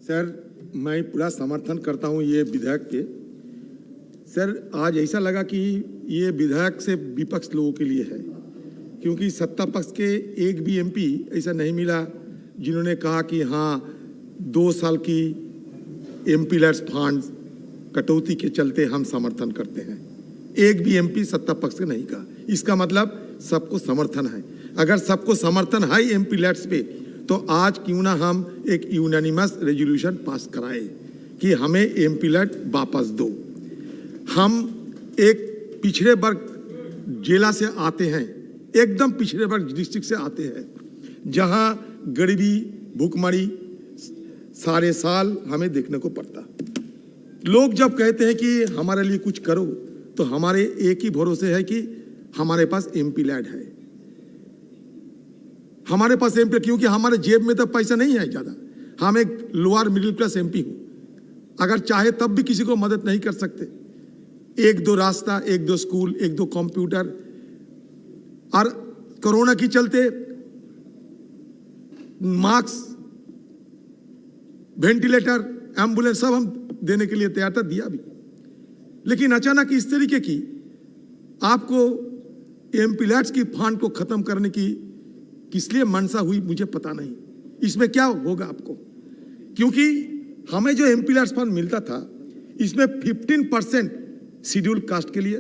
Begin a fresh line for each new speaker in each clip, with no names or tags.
Sir, मैं पूरा समर्थन करता हूं ये विधेयक के। सर, आज ऐसा लगा कि ये विधेयक से विपक्ष लोगों के लिए है, क्योंकि सत्ता पक्ष के एक भी एमपी ऐसा नहीं मिला जिन्होंने कहा कि हाँ 2 साल की एमपी लैड्स फंड कटौती के चलते हम समर्थन करते हैं। एक भी एमपी सत्ता पक्ष का नहीं कहा। इसका मतलब सबको समर्थन है। अगर सबको समर्थन है एमपी लैड्स पे, तो आज क्यों ना हम एक यूनानिमस रेजोल्यूशन पास कराएं कि हमें एमपी लैड वापस दो। हम एक पिछड़े वर्ग जिला से आते हैं, एकदम पिछड़े वर्ग डिस्ट्रिक्ट से आते हैं, जहां गरीबी भूखमरी सारे साल हमें देखने को पड़ता। लोग जब कहते हैं कि हमारे लिए कुछ करो, तो हमारे एक ही भरोसे है कि हमारे पास एमपी लैड है। हमारे पास एमपी, क्योंकि हमारे जेब में तो पैसा नहीं है ज्यादा। हम एक लोअर मिडिल क्लास एमपी हूं। अगर चाहे तब भी किसी को मदद नहीं कर सकते। 1-2 रास्ता, 1-2 स्कूल, 1-2 कंप्यूटर, और कोरोना के चलते मास्क, वेंटिलेटर, एम्बुलेंस सब हम देने के लिए तैयार था, दिया भी। लेकिन अचानक इस तरीके की आपको एमपी लैड्स की फंड को खत्म करने की किस लिए मनसा हुई मुझे पता नहीं। इसमें क्या होगा आपको, क्योंकि हमें जो एमपी लैड्स फंड मिलता था, इसमें 15% शेड्यूल कास्ट के लिए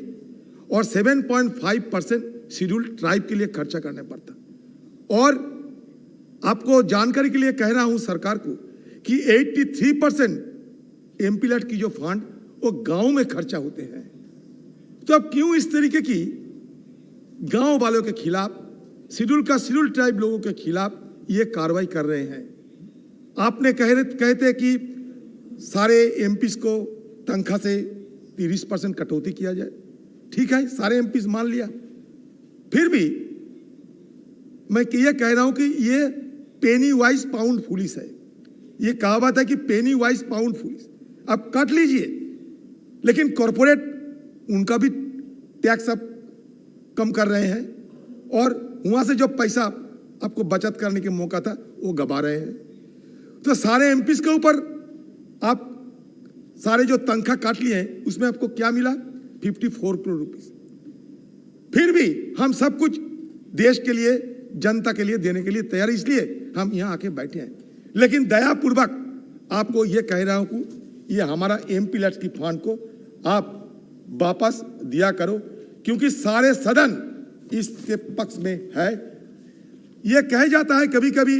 और 7.5% शेड्यूल ट्राइब के लिए खर्चा करना पड़ता। और आपको जानकारी के लिए कह रहा हूं सरकार को कि 83% एमपी लैड की जो फंड वो गांव में खर्चा होते हैं। तो अब क्यों इस तरीके की गांव वालों के खिलाफ, शेड्यूल ट्राइब लोगों के खिलाफ ये कार्रवाई कर रहे हैं? आपने कहते कि सारे एमपीस को तनख्वाह से 30% कटौती किया जाए। ठीक है, सारे एमपीस मान लिया। फिर भी मैं ये कह रहा हूं कि ये पेनी वाइज पाउंड फुलिश है। ये कहावत है कि पेनी वाइज पाउंड फुलिश। अब काट लीजिए, लेकिन कॉरपोरेट उनका भी टैक्स अब कम कर रहे हैं, और वहां से जो पैसा आपको बचत करने के मौका था वो गवा रहे हैं। तो सारे एमपीस के ऊपर आप सारे जो तनख्वाह काट लिए हैं, उसमें आपको क्या मिला? 54 करोड़ रुपीस। फिर भी हम सब कुछ देश के लिए, जनता के लिए देने के लिए तैयार, इसलिए हम यहां आके बैठे हैं। लेकिन दयापूर्वक आपको यह कह रहा हूं कि ये हमारा एमपी लैड्स की फंड को आप वापस दिया करो, क्योंकि सारे सदन इसके पक्ष में है। यह कहा जाता है कभी कभी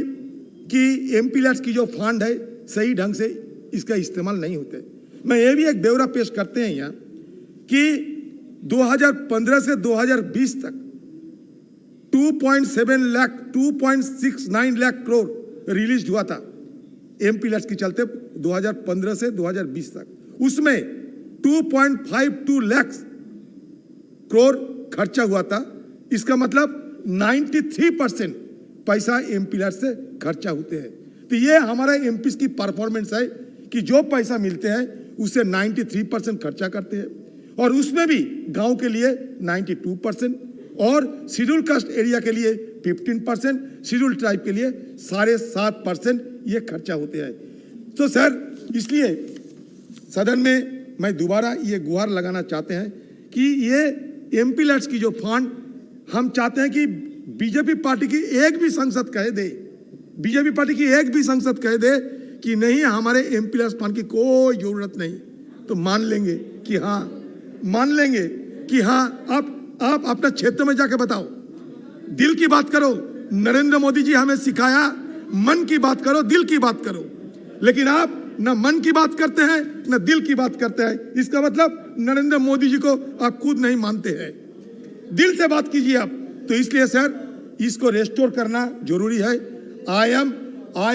कि एमपी लैड्स की जो फंड है सही ढंग से इसका इस्तेमाल नहीं होते। मैं ये भी एक ब्यौरा पेश करते हैं यहाँ कि 2015 से 2020 तक 2.69 लाख करोड़ रिलीज हुआ था एमपी लैड्स के चलते 2015 से 2020 तक। उसमें 2.52 लाख करोड़ खर्चा हुआ था। इसका मतलब 93% पैसा एमपी लैड्स से खर्चा होते हैं। तो ये हमारा एमपी की परफॉर्मेंस है कि जो पैसा मिलते हैं उससे 93% खर्चा करते हैं, और उसमें भी गांव के लिए 92%, और शेड्यूल कास्ट एरिया के लिए 15%, शेड्यूल ट्राइब के लिए 7.5% ये खर्चा होते हैं। तो सर, इसलिए सदन में मैं दोबारा ये गुहार लगाना चाहते हैं कि ये एमपी लैड्स की जो फंड, हम चाहते हैं कि बीजेपी पार्टी की एक भी सांसद कह दे, बीजेपी पार्टी की एक भी सांसद कह दे कि नहीं हमारे एमपी लैड्स फंड की कोई जरूरत नहीं, तो मान लेंगे कि हाँ, मान लेंगे कि हाँ। आप अपना क्षेत्र में जाके बताओ, दिल की बात करो। नरेंद्र मोदी जी हमें सिखाया, मन की बात करो, दिल की बात करो। लेकिन आप न मन की बात करते हैं, न दिल की बात करते हैं। इसका मतलब नरेंद्र मोदी जी को आप खुद नहीं मानते हैं। दिल से बात कीजिए आप। तो इसलिए सर, इसको रेस्टोर करना जरूरी है। I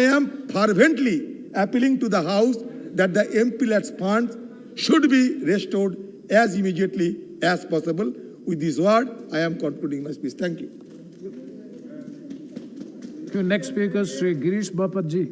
am fervently appealing to the house that the MP led funds should be restored as immediately as possible. With this word, I am concluding my speech. Thank you.
Next speaker, Sri Girish Bapat ji.